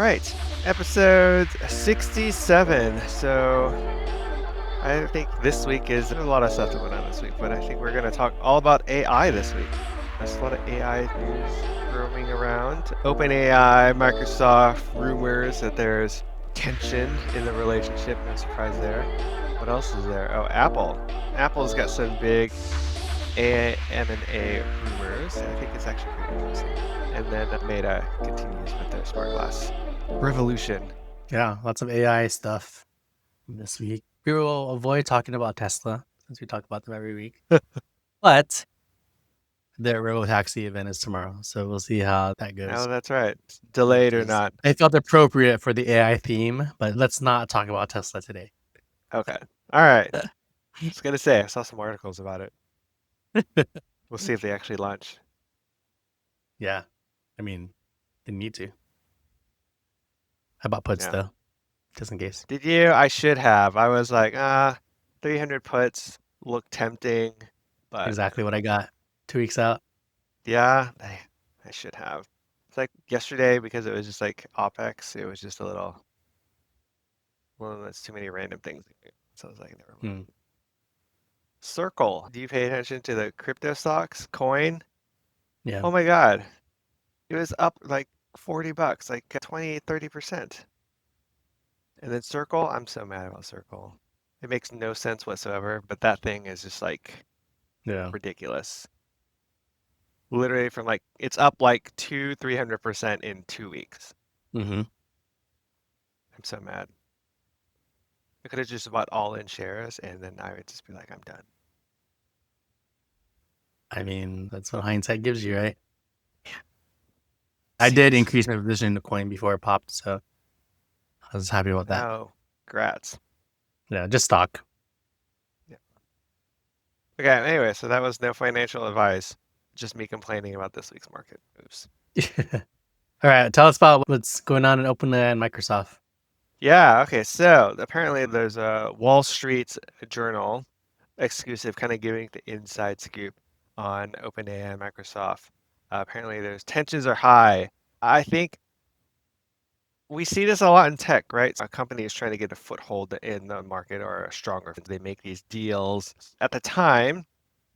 right, episode 67. So I think this week there's a lot of stuff that went on this week, but I think we're going to talk all about AI this week. There's a lot of AI news roaming around. OpenAI, Microsoft, rumors that there's tension in the relationship. No surprise there. What else is there? Oh, Apple. Apple's got some big M&A rumors. I think it's actually pretty interesting. And then Meta continues with their smart glass revolution. Yeah, lots of AI stuff this week. We will avoid talking about Tesla since we talk about them every week. But their robotaxi event is tomorrow, so we'll see how that Oh, goes. that's right. Delayed or not. I felt appropriate for the AI theme, but let's not talk about Tesla today. Okay. All right. I was going to say, I saw some articles about it. We'll see if they actually launch. Yeah, I mean, they need to. How about puts Yeah. though, just in case? Did you? I should have. I was like, 300 puts look tempting, but Exactly what I got 2 weeks out. yeah, I should have. It's like yesterday because it was just like OPEX. It was just a little, well, that's too many random things. So I was like, never mind. Circle. Do you pay attention to the crypto stocks? Coin? Yeah. Oh my God. It was up like $40, like 20, 30%. And then Circle, I'm so mad about Circle. It makes no sense whatsoever, but that thing is just like Yeah. ridiculous. Literally from like, it's up like 300% in 2 weeks. Mm-hmm. I'm so mad. I could have just bought all in shares and then I would just be like, I'm done. I mean, that's what hindsight gives you, right? Yeah. I did Seems. increase my position in the coin before it popped, so I was happy about that. Oh, congrats. Yeah, just stock. Yeah. Okay, anyway, so that was no financial advice. Just me complaining about this week's market moves. All right, tell us about what's going on in OpenAI and Microsoft. Yeah, okay, so apparently there's a Wall Street Journal exclusive kind of giving the inside scoop on OpenAI and Microsoft. Apparently there's tensions are high. I think we see this a lot in tech, right? A company is trying to get a foothold in the market or a stronger. They make these deals. At the time,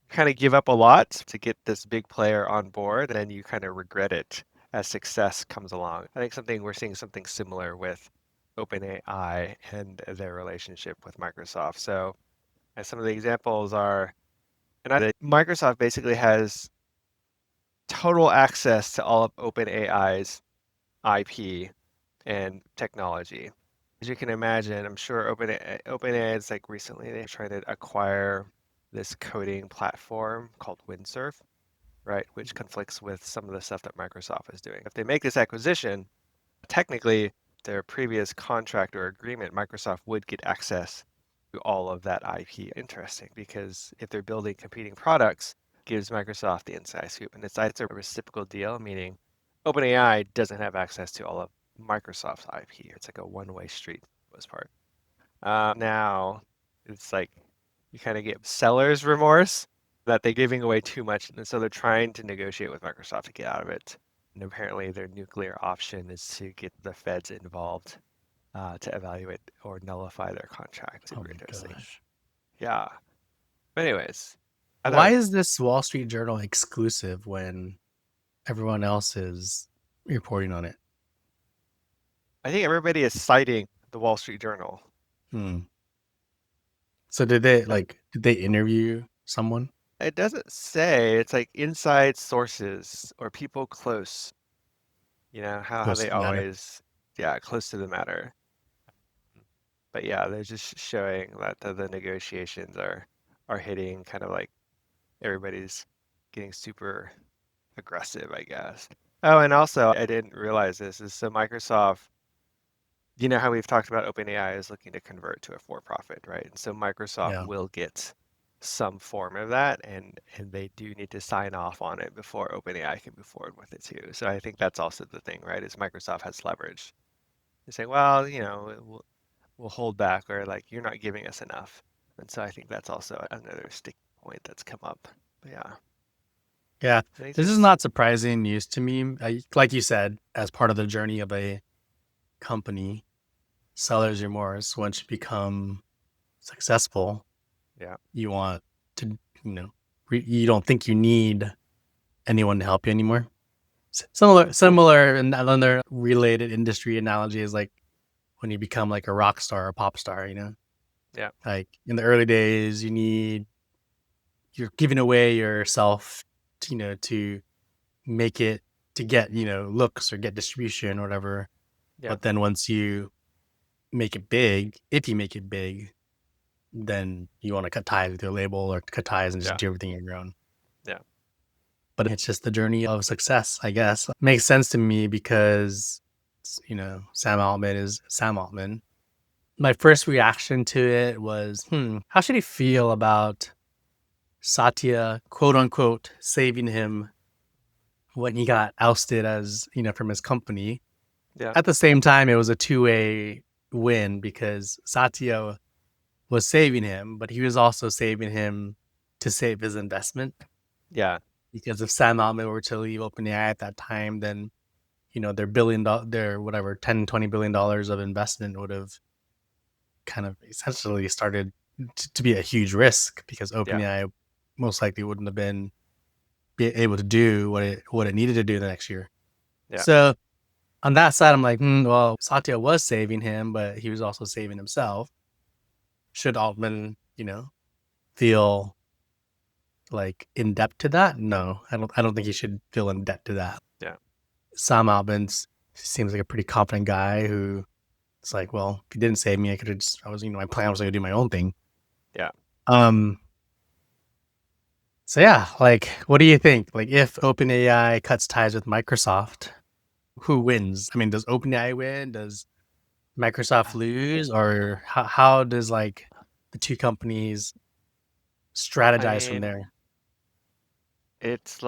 kind of give up a lot to get this big player on board, and then you kind of regret it as success comes along. I think we're seeing something similar with OpenAI and their relationship with Microsoft. So, as some of the examples are, Microsoft basically has total access to all of OpenAI's IP and technology. As you can imagine, I'm sure OpenAI is like recently they're trying to acquire this coding platform called Windsurf, right? Which conflicts with some of the stuff that Microsoft is doing. If they make this acquisition, technically their previous contract or agreement, Microsoft would get access to all of that IP. Interesting, because if they're building competing products, it gives Microsoft the inside scoop. And it's a reciprocal deal, meaning OpenAI doesn't have access to all of Microsoft's IP. It's like a one-way street for the most part. Now, it's like you kind of get seller's remorse that they're giving away too much, and so they're trying to negotiate with Microsoft to get out of it. And apparently, their nuclear option is to get the feds involved to evaluate or nullify their contract. Oh Super my interesting. gosh. Yeah. But anyways, I Why thought is this Wall Street Journal exclusive when everyone else is reporting on it? I think everybody is citing the Wall Street Journal. Hmm. So did they interview someone? It doesn't say. It's like inside sources or people close. You know how Close they to the matter. always, yeah, close to the matter. But yeah, they're just showing that the negotiations are hitting kind of like everybody's getting super aggressive, I guess. Oh, and also I didn't realize this is so Microsoft, you know how we've talked about OpenAI is looking to convert to a for-profit, right? And so Microsoft Yeah. will get some form of that and they do need to sign off on it before OpenAI can move forward with it too. So I think that's also the thing, right? Is Microsoft has leverage. They say, well, we'll hold back or like you're not giving us enough. And so I think that's also another sticky point that's come up. But yeah, Yeah. I think This is just not surprising news to me. Like you said, as part of the journey of a company, seller's remorse. Once you become successful, Yeah. you want to, you know, you don't think you need anyone to help you anymore. Similar, and another related industry analogy is like when you become like a rock star or pop star. Yeah. Like in the early days, you're giving away yourself, to make it to get looks or get distribution or whatever. Yeah. But then once you make it big, if you make it big, then you want to cut ties with your label or cut ties and just Yeah. do everything on your own. Yeah. But it's just the journey of success, I guess. Makes sense to me because, Sam Altman is Sam Altman. My first reaction to it was, how should he feel about Satya, quote unquote, saving him when he got ousted from his company? Yeah. At the same time, it was a two-way win because Satya was saving him, but he was also saving him to save his investment. Yeah. Because if Sam Altman were to leave OpenAI at that time, then their whatever 10-20 billion dollars of investment would have kind of essentially started to be a huge risk because Yeah. OpenAI most likely wouldn't have been be able to do what it needed to do the next year. Yeah. So on that side, I'm like, well, Satya was saving him, but he was also saving himself. Should Altman, feel like in debt to that? No, I don't think he should feel in debt to that. Yeah. Sam Altman seems like a pretty confident guy who it's like, well, if he didn't save me, my plan was to do my own thing. Yeah. Um, so yeah, like, what do you think? Like, if OpenAI cuts ties with Microsoft, who wins? I mean, does OpenAI win? Does Microsoft lose? Or how does like the two companies I strategize from mean, there? it's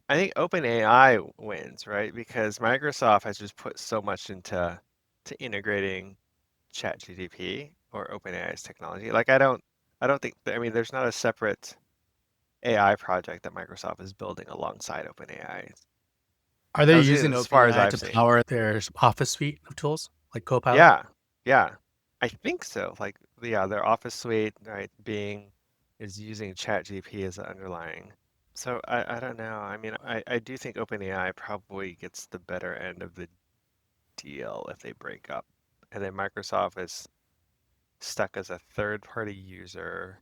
I think OpenAI wins, right? Because Microsoft has just put so much into integrating ChatGPT or OpenAI's technology. Like I don't think I mean there's not a separate AI project that Microsoft is building alongside OpenAI. Are they As, using as far as OpenAI I've to seen. power their Office suite of tools like Copilot? Yeah, yeah. I think so. Like yeah, their Office suite, right, being is using ChatGPT as the underlying. So I don't know. I mean, I do think OpenAI probably gets the better end of the deal if they break up. And then Microsoft is stuck as a third party user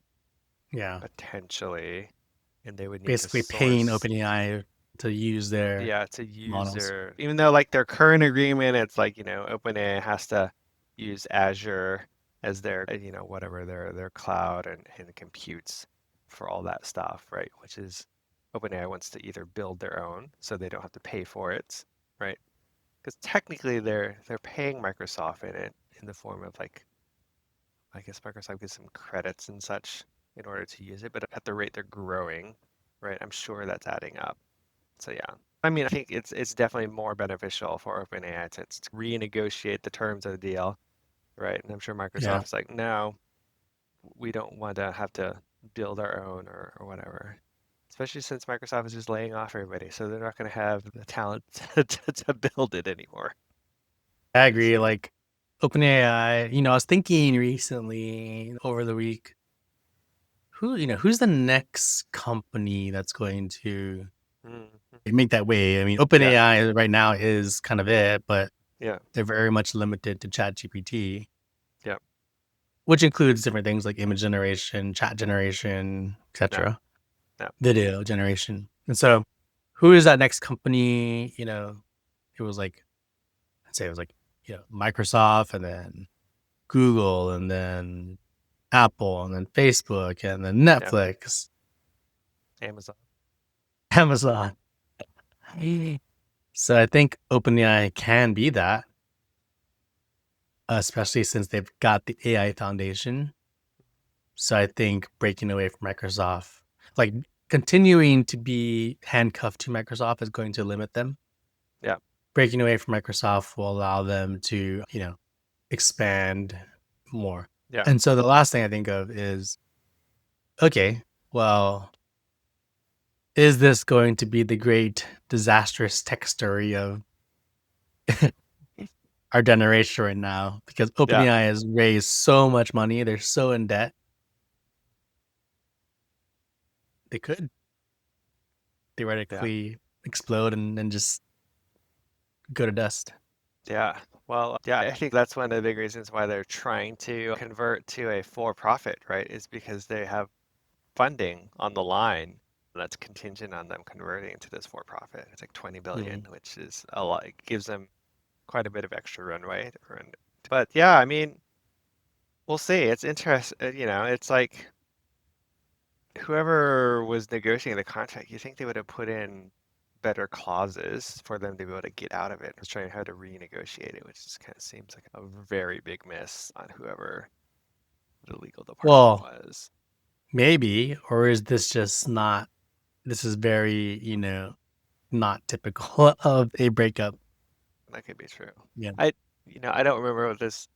Yeah, potentially, and they would need to basically paying source, OpenAI to use their yeah, to use models. their, even though like their current agreement, it's like, OpenAI has to use Azure as their, whatever their cloud and computes for all that stuff, right? Which is OpenAI wants to either build their own so they don't have to pay for it, right? Because technically they're paying Microsoft in it in the form of like I guess Microsoft gets some credits and such in order to use it, but at the rate they're growing, right? I'm sure that's adding up. So yeah. I mean, I think it's definitely more beneficial for OpenAI to renegotiate the terms of the deal, right? And I'm sure Yeah, Microsoft is like, no, we don't want to have to build our own or whatever. Especially since Microsoft is just laying off everybody, so they're not going to have the talent to build it anymore. I We'll agree. see. Like OpenAI, I was thinking recently over the week, who's the next company that's going to Mhm. make that way? I mean, Yeah, OpenAI right now is kind of it, but yeah, they're very much limited to ChatGPT, yeah, which includes different things like image generation, chat generation, no, etc., no, video generation. And so, who is that next company? It was like, I'd say it was like, Microsoft and then Google and then Apple and then Facebook and then yeah, Netflix, Amazon. Amazon. So I think OpenAI can be that, especially since they've got the AI foundation. So I think breaking away from Microsoft, like continuing to be handcuffed to Microsoft, is going to limit them. Yeah, Breaking away from Microsoft will allow them to, expand more. yeah, And so the last thing I think of is, okay, well, is this going to be the great disastrous tech story of our generation right now because Yeah, OpenAI has raised so much money. They're so in debt. They could yeah, theoretically explode and then just go to dust. yeah. Well, yeah, I think that's one of the big reasons why they're trying to convert to a for-profit, right? Is because they have funding on the line that's contingent on them converting to this for-profit. It's like 20 billion, Mm. which is a lot. It gives them quite a bit of extra runway. But yeah, I mean, we'll see. It's interesting. It's like whoever was negotiating the contract, you think they would have put in better clauses for them to be able to get out of it. I was trying how to renegotiate it, which just kind of seems like a very big miss on whoever the legal department Well, was. maybe, or is this just not? This is very, not typical of a breakup. That could be true. Yeah, I, I don't remember what this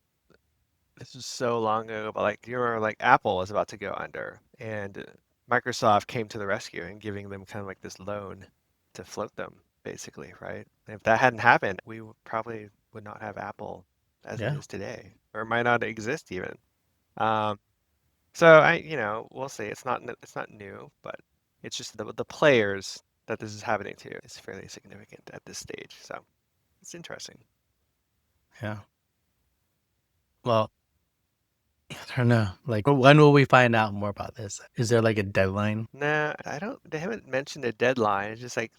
was so long ago, but like, do you remember like Apple was about to go under and Microsoft came to the rescue and giving them kind of like this loan to float them, basically, right? And if that hadn't happened, probably would not have Apple as it yeah, is today, or it might not exist even. Um, so we'll see. It's not new, but it's just the players that this is happening to is fairly significant at this stage. So it's interesting. yeah. Well, I don't know. Like, when will we find out more about this? Is there like a deadline? Nah, I don't. They haven't mentioned a deadline. It's just like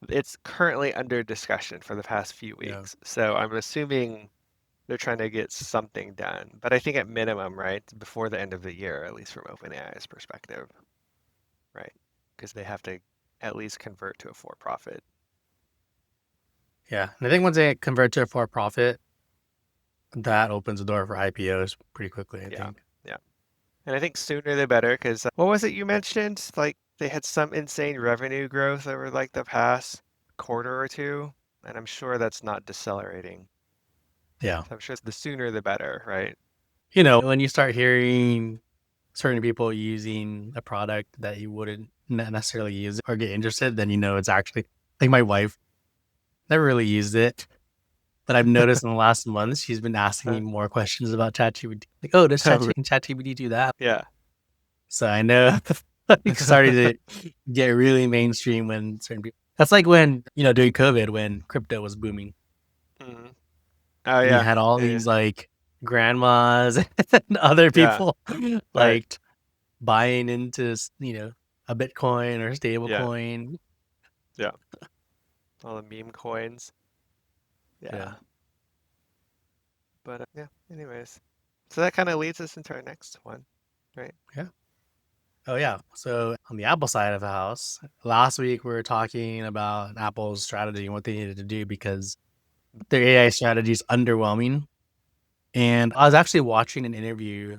it's currently under discussion for the past few Yeah, weeks. So I'm assuming they're trying to get something done. But I think at minimum, right, before the end of the year, at least from OpenAI's perspective, right? Because they have to at least convert to a for-profit. yeah. And I think once they convert to a for-profit, that opens the door for IPOs pretty quickly. I Yeah, think. yeah. And I think sooner the better, because what was it you mentioned? Like they had some insane revenue growth over like the past quarter or two, and I'm sure that's not decelerating. Yeah. So I'm sure the sooner the better, right? When you start hearing certain people using a product that you wouldn't necessarily use or get interested, then it's actually like my wife never really used it. But I've noticed in the last month she's been asking me Uh, more questions about ChatGPT. Like, oh, does oh, ChatGPT do that? yeah. So I know it started to get really mainstream when certain people. That's like when during COVID when crypto was booming, Mhm. Oh and you yeah. had all Yeah, yeah. these like grandmas and other Yeah. people Right. like buying into a Bitcoin or stable Yeah. coin. Yeah. All the meme coins. Yeah, Yeah. But yeah, anyways. So that kind of leads us into our next one, right? yeah. Oh yeah. So on the Apple side of the house, last week we were talking about Apple's strategy and what they needed to do because their AI strategy is underwhelming. And I was actually watching an interview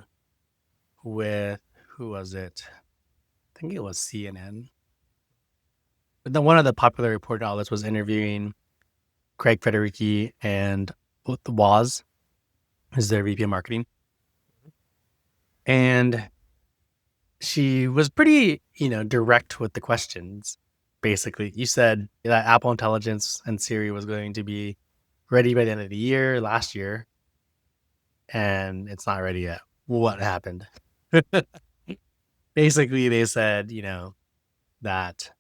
with who was it? I think it was CNN. But then one of the popular report outlets was interviewing Craig Federighi and the Woz, is their VP of marketing. And she was pretty, direct with the questions. Basically, you said that Apple Intelligence and Siri was going to be ready by the end of the year last year, and it's not ready yet. What happened? Basically, they said, that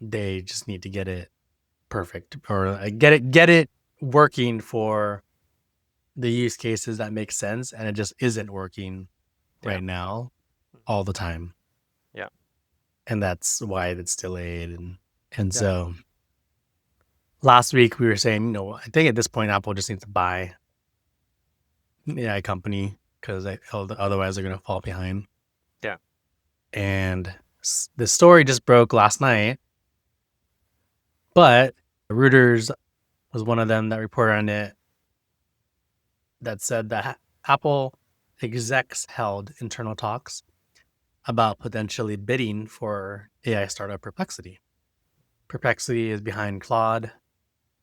they just need to get it perfect or get it working for the use cases that make sense, and it just isn't working Yeah. right now Mhm. all the time, Yeah. and that's why it's delayed. And Yeah. so last week we were saying, I think at this point Apple just needs to buy an AI company because otherwise they're going to fall behind. Yeah. And the story just broke last night, but Reuters was one of them that reported on it that said that Apple execs held internal talks about potentially bidding for AI startup Perplexity. Perplexity is behind Claude.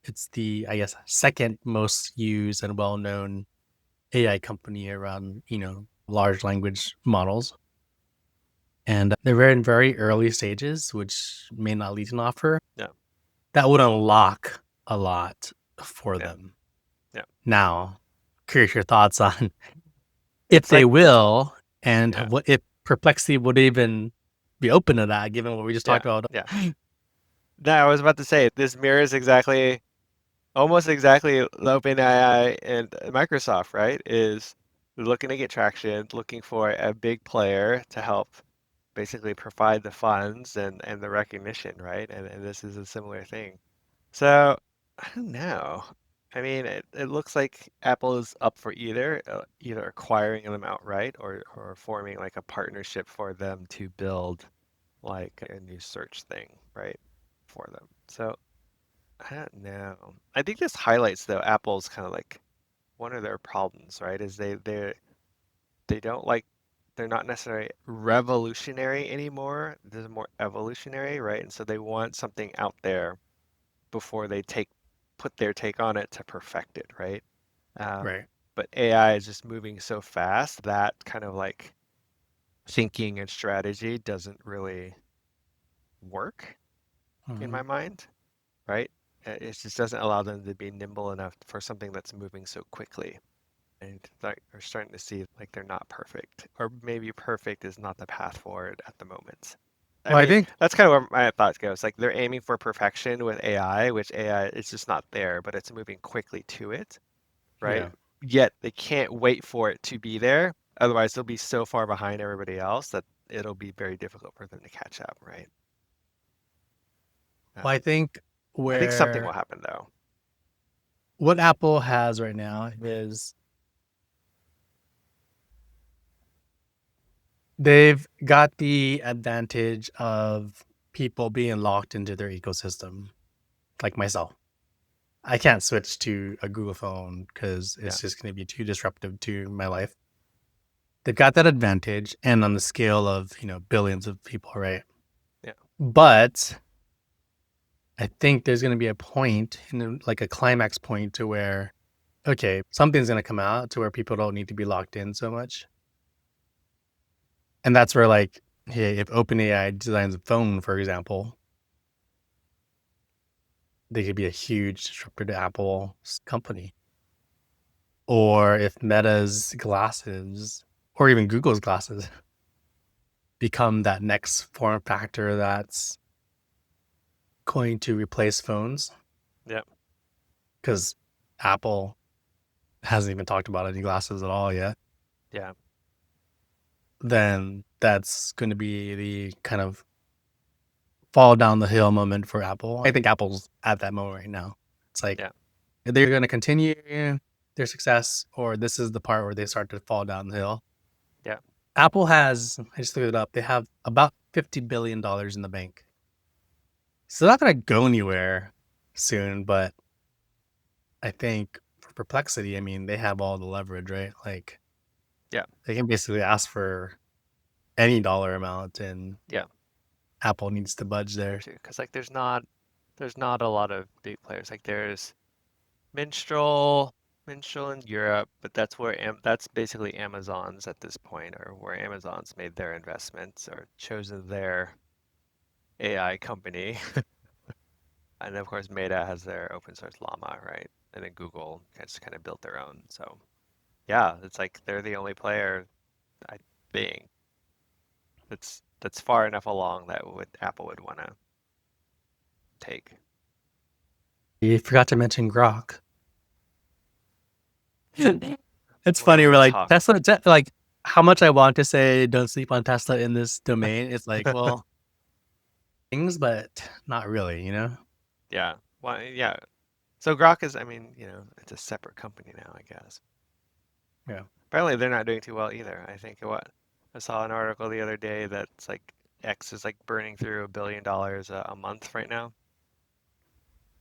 It's the, I guess, second most used and well known AI company around, large language models. And they're in very early stages, which may not lead to an offer. Yeah. That would unlock a lot for Yeah. them. Yeah. Now, curious your thoughts on if It's they like, will, and yeah. what if Perplexity would even be open to that, given what we just Yeah. talked about. Yeah. No, I was about to say this mirrors exactly, almost exactly OpenAI and Microsoft, right? Is looking to get traction, looking for a big player to help basically provide the funds and the recognition, right? And this is a similar thing. So I don't know. I mean, it looks like Apple is up for either acquiring them outright or forming like a partnership for them to build like a new search thing, right? For them. So I don't know. I think this highlights though Apple's kind of like one of their problems, right? Is they don't like they're not necessarily revolutionary anymore. They're more evolutionary, right? And so they want something out there before they take put their take on it to perfect it, right? Um, Right. but AI is just moving so fast that kind of like thinking and strategy doesn't really work in my Mhm. mind, right? It just doesn't allow them to be nimble enough for something that's moving so quickly. And like we're starting to see like they're not perfect, or maybe perfect is not the path forward at the moment. I Well, I mean, think, that's kind of where my thoughts goes. Like they're aiming for perfection with AI, which AI is just not there, but it's moving quickly to it, right? yeah. Yet they can't wait for it to be there. Otherwise, they'll be so far behind everybody else that it'll be very difficult for them to catch up, right? Well, I Um, think I think something will where happen though. what Apple has right now is they've got the advantage of people being locked into their ecosystem, like myself. I can't switch to a Google phone because Yeah, it's just going to be too disruptive to my life. They've got that advantage, and on the scale of billions of people, right? yeah, But I think there's going to be a point, like a climax point, to where okay, something's going to come out to where people don't need to be locked in so much, and that's where like, hey, if OpenAI designs a phone, for example, they could be a huge disruptor to Apple's company. Or if Meta's glasses or even Google's glasses become that next form factor that's going to replace phones, yeah, because Apple hasn't even talked about any glasses at all yet, yeah, then that's going to be the kind of fall down the hill moment for Apple. I think Apple's at that moment right now. It's like yeah, they're going to continue their success, or this is the part where they start to fall down the hill. yeah, Apple has, I just looked it up, they have about $50 billion in the bank. So they're not going to go anywhere soon, but I think for Perplexity, I mean, they have all the leverage, right? Like yeah, they can basically ask for any dollar amount and yeah. Apple needs to budge True there. too, because like there's not a lot of big players. Like there's Minstrel, Minstrel in Europe, but that's basically Amazon's at this point, or where Amazon's made their investments or chosen their AI company. And of course, Meta has their open source Llama, right? And then Google just kind of built their own. So yeah, it's like they're the only player I think that's far enough along that would Apple would want to take. You forgot to mention Grok. It's funny. Whenever We're we like talk, Tesla, like how much I want to say don't sleep on Tesla in this domain. It's like, well, things, but not really. yeah, well, yeah. So Grok is, I mean, it's a separate company now, I guess. Yeah. Apparently, they're not doing too well either. I think what I saw an article the other day that's like X is like burning through $1 billion a month right now.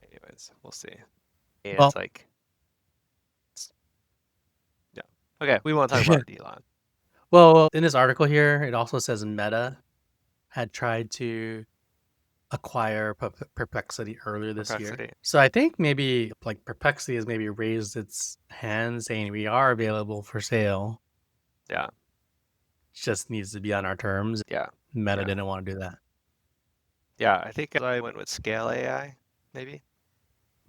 Anyways, we'll see. And Well, it's like, yeah. Okay, we won't talk about Elon. well, in this article here, it also says Meta had tried to acquire Perplexity earlier this year. Perplexity. So I think maybe like Perplexity has maybe raised its hand saying we are available for sale. Yeah, Just needs to be on our terms. yeah, Meta yeah, didn't want to do that. yeah. I think I went with Scale AI, maybe.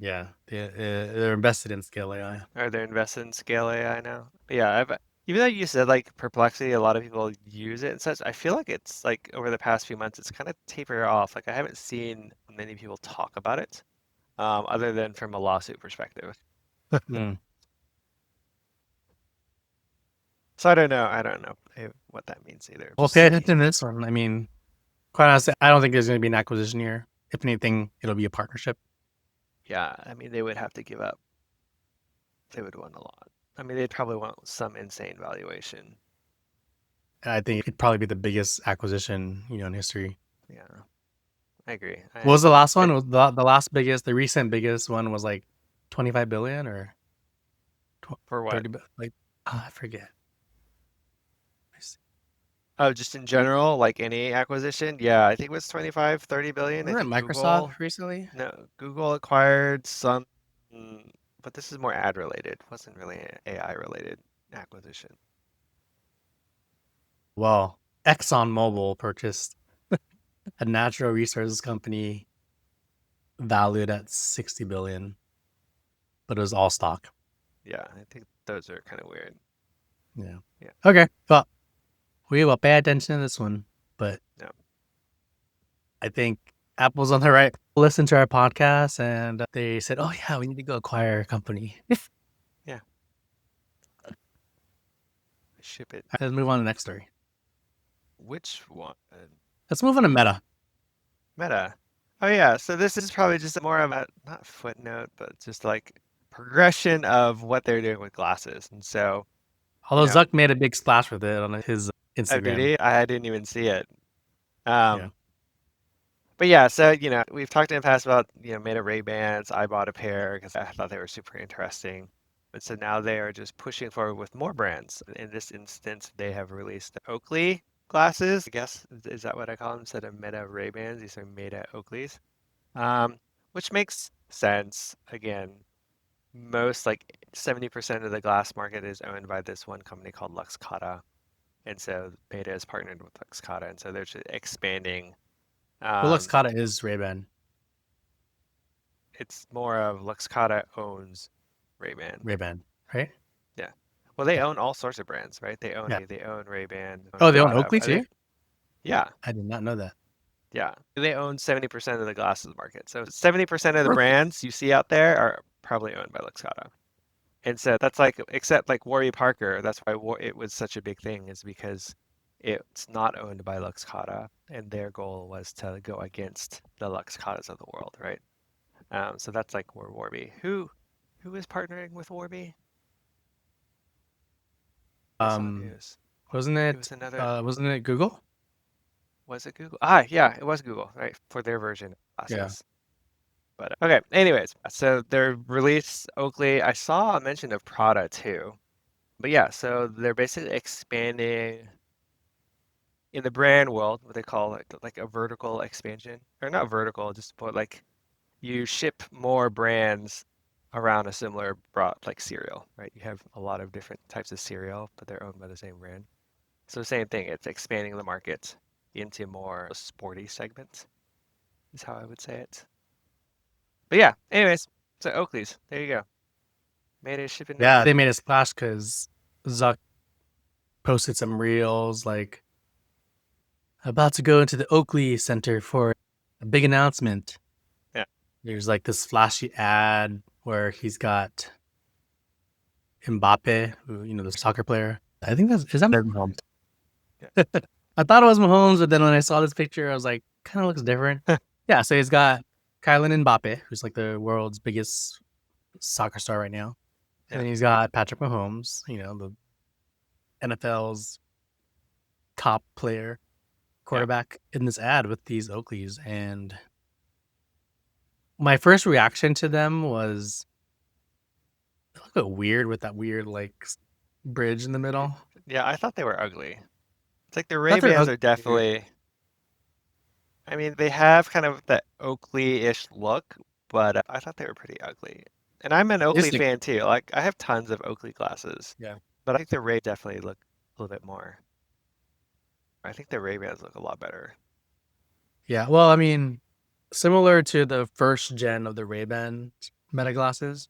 Yeah, they're invested in scale AI. Are they invested in scale AI now? Yeah, even though you said like Perplexity, a lot of people use it and such. I feel like it's like over the past few months, it's kind of tapered off. Like I haven't seen many people talk about it, other than from a lawsuit perspective. Mm. So I don't know. I don't know what that means either. Well, Just pay see. attention to this one. I mean, quite honestly, I don't think there's going to be an acquisition here. If anything, it'll be a partnership. Yeah, I mean they would have to give up. They would want a lot. I mean they'd probably want some insane valuation. I think it'd probably be the biggest acquisition, in history. Yeah, I agree. What was the last It, one? Was the last biggest, the recent biggest one was like 25 billion or for what? 30, like, I forget. Oh, just in general, like any acquisition? Yeah, I think it was 25, 30 billion. I Wasn't it think Microsoft recently? No, Google acquired some, mm, but this is more ad related. Wasn't really an AI related acquisition. Well, ExxonMobil purchased a natural resources company valued at 60 billion, but it was all stock. Yeah, I think those are kind of weird. Yeah. Yeah, Okay. Well, we will pay attention to this one, but no, I think Apple's on the right. Listen to our podcast, and they said, "Oh yeah, we need to go acquire a company." yeah, ship it. Let's move on to the next story. Which one? Let's move on to Meta. Meta. Oh yeah, so this is probably just more of a, not footnote, but just like progression of what they're doing with glasses. And so, you Although know, Zuck made a big splash with it on his oh, did Instagram. he? I didn't even see it. Yeah. Um, But yeah, so we've talked in the past about Meta Ray-Bans. I bought a pair because I thought they were super interesting. And so now they are just pushing forward with more brands. In this instance, they have released Oakley glasses. I guess is that what I call them instead of Meta Ray-Bans? These are Meta Oakleys, um, which makes sense. Again, most like 70% of the glass market is owned by this one company called Luxcata, and so Meta is partnered with Luxcata, and so they're just expanding. Well, Um, Luxcata is Ray-Ban. It's more of Luxcata owns Ray-Ban. Ray-Ban, right? Yeah. Well, they Yeah. own all sorts of brands, right? Yeah. They own Ray-Ban, own Oh, a they own lot of Oakley other. too? Yeah, I did not know that. yeah. They own 70% of the glasses market. So 70% of the Perfect. brands you see out there are probably owned by Luxcata. And so that's like, except like Warby Parker, that's why it was such a big thing, is because it's not owned by Luxcata, and their goal was to go against the Luxcatas of the world, right? So that's like where Warby. Who is partnering with Warby? I saw Um, news. wasn't It it? was another. Wasn't it Google? Was it Google? Ah, yeah, it was Google, right? For their version of Yeah. glasses. But okay. Anyways, so their release Oakley. I saw a mention of Prada too. But yeah, so they're basically expanding in the brand world, what they call like a vertical expansion, or not vertical, just but like you ship more brands around a similar broad like cereal, right? You have a lot of different types of cereal, but they're owned by the same brand. So same thing, it's expanding the market into more sporty segments, is how I would say it. But yeah, anyways, so Oakley's, there you go. Made it shipping now. Yeah, they made a splash because Zuck posted some reels like about to go into the Oakley Center for a big announcement. Yeah, There's like this flashy ad where he's got Mbappe, who, the soccer player. I think is that Mahomes? yeah, I thought it was Mahomes, but then when I saw this picture, I was like, kind of looks different. Yeah, so he's got Kylian Mbappe, who's like the world's biggest soccer star right now. And yeah, then he's got Patrick Mahomes, the NFL's top player, yeah, quarterback in this ad with these Oakleys. And my first reaction to them was they look a bit weird with that weird like bridge in the Y- middle. yeah. I thought they were ugly. It's like the I thought they're Ray-Bans ugly. are definitely. I mean, they have kind of that Oakley-ish look, but I thought they were pretty ugly. And I'm an Oakley It's like, fan too. Like I have tons of Oakley glasses, yeah. but I think the Ray definitely look a little bit more. I think the Ray-Bans look a lot better. Yeah. Well, I mean, similar to the first gen of the Ray-Ban Meta glasses.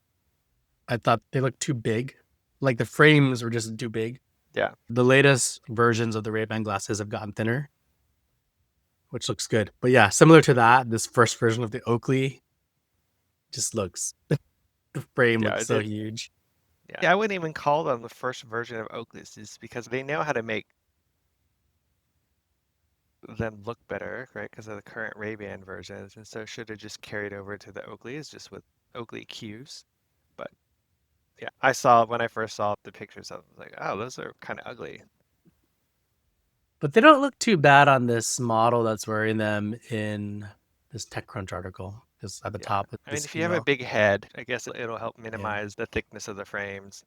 I thought they looked too big. Like the frames were just too big. Yeah. The latest versions of the Ray-Ban glasses have gotten thinner, which looks good. But yeah, similar to that, this first version of the Oakley just looks, the frame Yeah, looks it so did. huge. Yeah, I wouldn't even call them the first version of Oakley's, just because they know how to make them look better, right? Because of the current Ray-Ban versions, and so should have just carried over to the Oakleys, just with Oakley Qs. But yeah, I saw when I first saw the pictures, I was like, oh, those are kind of ugly. But they don't look too bad on this model that's wearing them in this TechCrunch article. Just at the Yeah, top of I mean, this if you have a email. big head, I guess it'll help Yeah. minimize the thickness of the frames.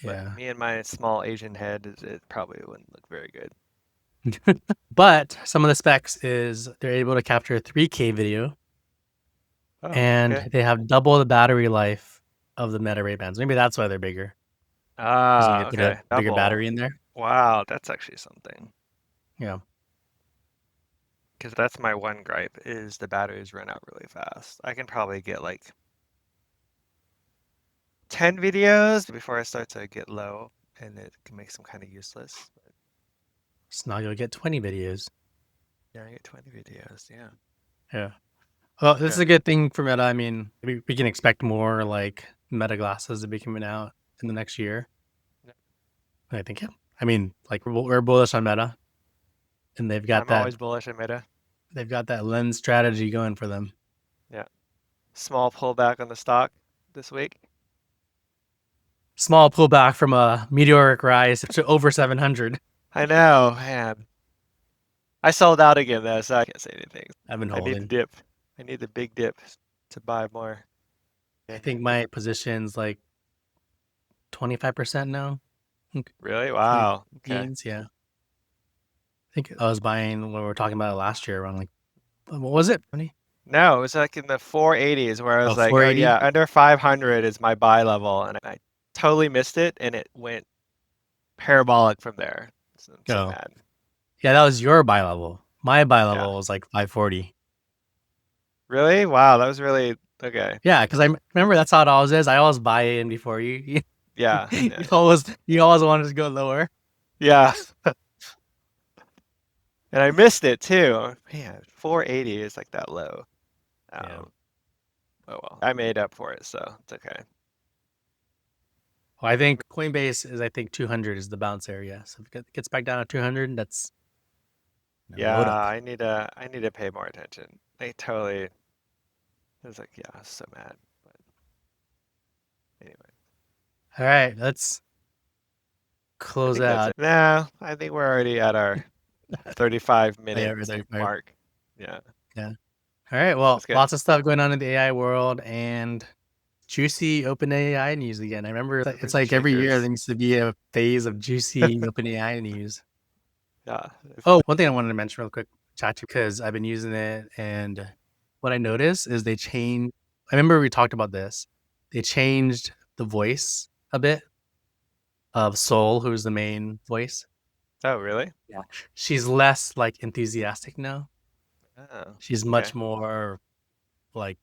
But Yeah. me and my small Asian head, it probably wouldn't look very good. But some of the specs is they're able to capture 3K video Oh, and okay. they have double the battery life of the Meta Ray-Bans. Maybe that's why they're bigger. Because Ah, they put a okay. bigger Double. battery in there. Wow, that's actually something. Yeah. Because that's my one gripe is the batteries run out really fast. I can probably get like 10 videos before I start to get low and it can make them kind of useless. But So now you'll get 20 videos. yeah, I get 20 videos. Yeah. Yeah. Well, this is Okay. a good thing for Meta. I mean, we can expect more like Meta glasses to be coming out in the next year. Yeah. I think, yeah. I mean, like we're bullish on Meta, and I'm always bullish on Meta. they've got that lens strategy going for them. Yeah. Small pullback on the stock this week. Small pullback from a meteoric rise to over 700. I know, man. I sold out again though, so I can't say anything. I've been I need the holding. dip. I need the big dip to buy more. I think my position's like 25% now. Really? Few Wow. Okay. gains, yeah. I think I was buying when we were talking about it last year around like, what was it? 20? No, it was like in the 480s where I Oh, was like, oh yeah, 480? under 500 is my buy level, and I totally missed it, and it went parabolic from there. So I'm so Oh, mad. yeah, that was your buy level. My buy Yeah. level was like 540. Really? Wow, that was really okay. Yeah, because I remember that's how it always is. I always buy in before you. Yeah. You Yeah. always wanted to go lower. Yeah. And I missed it too. Man, 480 is like that low. Yeah. Um, oh well. I made up for it, so it's okay. Well, I think Coinbase is, I think 200 is the bounce area. So if it gets back down to 200, that's load Yeah, up. I need to pay more attention. I totally I was like, yeah, I was so mad. But anyway. All right, let's I close think that's out. it. No, I think we're already at our 35 Oh, yeah, minute we're 35. mark. Yeah, Yeah. All right. Well, that's good. lots of stuff going on in the AI world and juicy OpenAI news again. I remember it's Movers and like every year there shakers. needs to be a phase of juicy OpenAI news. Yeah. Oh, one thing I wanted to mention real quick, chat because I've been using it, and what I noticed is they changed. I remember we talked about this. They changed the voice a bit of Soul, who's the main voice. Oh, really? Yeah, she's less like enthusiastic now. Oh, She's okay. much more like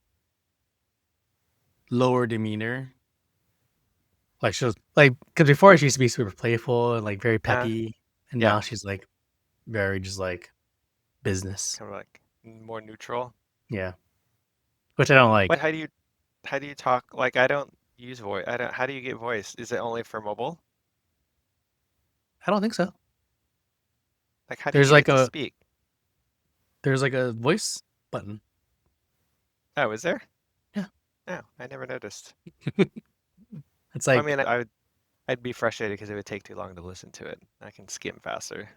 lower demeanor. Like she was like because before she used to be super playful and like very Uh, peppy, and yeah, now she's like very just like business. kind of like more neutral. Yeah, which I don't like. But how do you talk? Like I don't use voice. I don't. How do you get voice? Is it only for mobile? I don't think so. Like how do you There's get like it to a speak? there's like a voice button. Oh, is there? Yeah, Oh, I never noticed. it's I like mean, I'd be frustrated because it would take too long to listen to it. I can skim faster.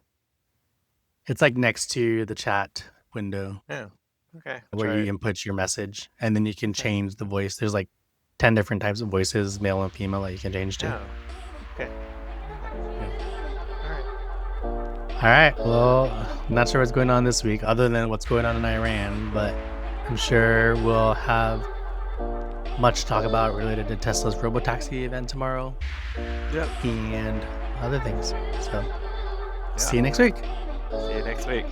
it's like next to the chat window Oh, okay. I'll where try you it. input your message, and then you can Okay. change the voice. There's like 10 different types of voices, male and female, that you can change to. Oh, okay. I'll do that. Yeah. All right. All right. Well, I'm not sure what's going on this week, other than what's going on in Iran, but I'm sure we'll have much to talk about related to Tesla's robotaxi event tomorrow Yep. and other things. So, see Yeah. you next week. See you next week.